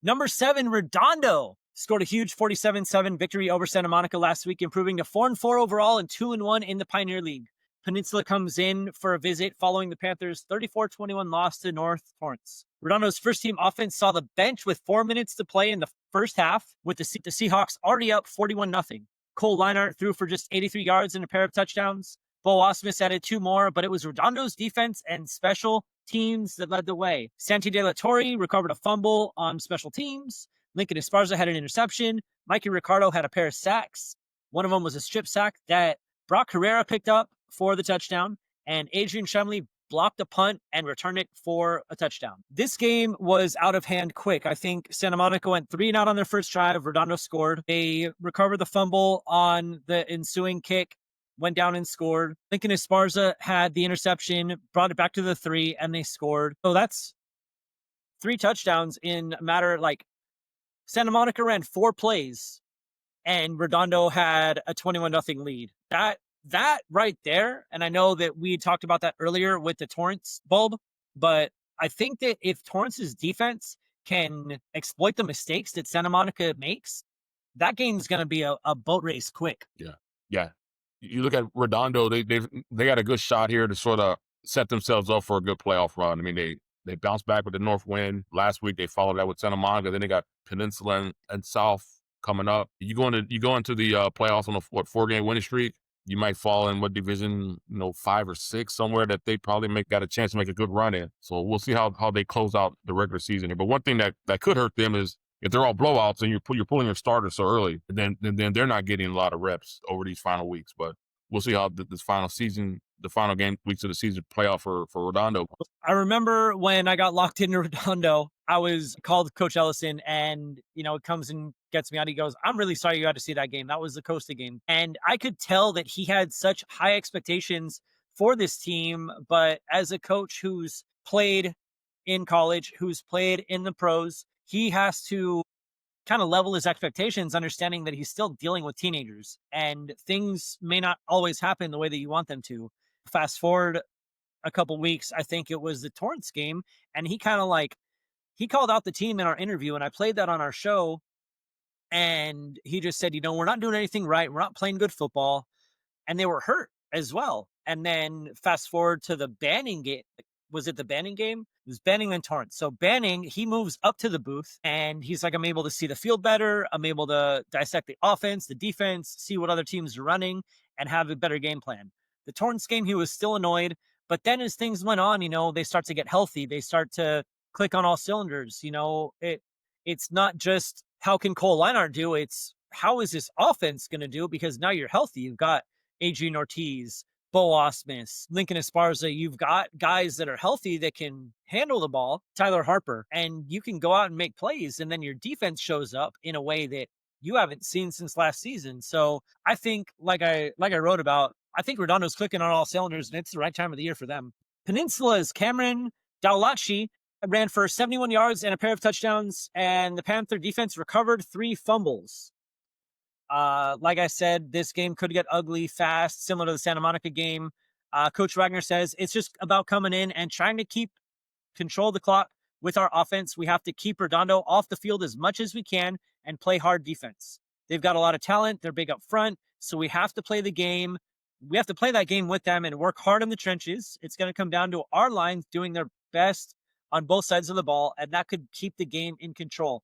Number 7, Redondo scored a huge 47-7 victory over Santa Monica last week, improving to 4-4 overall and 2-1 in the Pioneer League. Peninsula comes in for a visit following the Panthers' 34-21 loss to North Torrance. Redondo's first-team offense saw the bench with 4 minutes to play in the first half, with the Seahawks already up 41-0. Cole Leinart threw for just 83 yards and a pair of touchdowns. Ausmus added 2 more, but it was Redondo's defense and special teams that led the way. Santi De La Torre recovered a fumble on special teams. Esparza had an interception. Mikey Ricardo had a pair of sacks. One of them was a strip sack that Brock Herrera picked up for the touchdown, and Adrian Trembley blocked a punt and returned it for a touchdown. This game was out of hand quick. I think Santa Monica went 3-and-out on their first drive. Redondo scored. They recovered the fumble on the ensuing kick, went down and scored. Esparza had the interception, brought it back to the 3, and they scored. So that's 3 touchdowns in a matter, like, Santa Monica ran 4 plays, and Redondo had a 21-0 lead. That right there, and I know that we talked about that earlier with the Torrance bulb, but I think that if Torrance's defense can exploit the mistakes that Santa Monica makes, that game's going to be a boat race quick. Yeah. You look at Redondo, they got a good shot here to sort of set themselves up for a good playoff run. I mean, they bounced back with the North win. Last week, they followed that with Santa Monica. Then they got Peninsula and South coming up. You go into the playoffs on a 4-game winning streak. You might fall in what division, 5 or 6, somewhere that they probably got a chance to make a good run in. So we'll see how they close out the regular season here. But one thing that could hurt them is if they're all blowouts and you're pulling your starters so early, then they're not getting a lot of reps over these final weeks. But we'll see how this final season, the final game weeks of the season play out for Redondo. I remember when I got locked into Redondo, I was called Coach Ellison, and it comes and gets me out. He goes, "I'm really sorry you had to see that game. That was the Costa game." And I could tell that he had such high expectations for this team, but as a coach who's played in college, who's played in the pros, he has to kind of level his expectations, understanding that he's still dealing with teenagers and things may not always happen the way that you want them to. Fast forward a couple weeks, I think it was the Torrance game, and he kind of he called out the team in our interview, and I played that on our show, and he just said, we're not doing anything right. We're not playing good football, and they were hurt as well. And then fast forward to the Banning game. Was it the Banning game? It was Banning and Torrance. So Banning, he moves up to the booth, and he's like, I'm able to see the field better. I'm able to dissect the offense, the defense, see what other teams are running, and have a better game plan. The Torrance game, he was still annoyed, but then as things went on, they start to get healthy. They start to click on all cylinders. It's not just how can Cole Leinart do, it's how is this offense going to do, because now you're healthy. You've got Adrian Ortiz, Ausmus, Esparza. You've got guys that are healthy that can handle the ball, Tyler Harper, and you can go out and make plays, and then your defense shows up in a way that you haven't seen since last season. So I think, like I wrote about, I think Redondo's clicking on all cylinders, and it's the right time of the year for them. Peninsula's Kamran Dowlatshai ran for 71 yards and a pair of touchdowns, and the Panther defense recovered 3 fumbles. Like I said, this game could get ugly fast, similar to the Santa Monica game. Coach Wagner says it's just about coming in and trying to control the clock with our offense. We have to keep Redondo off the field as much as we can and play hard defense. They've got a lot of talent. They're big up front, so we have to play the game. We have to play that game with them and work hard in the trenches. It's going to come down to our lines doing their best on both sides of the ball, and that could keep the game in control.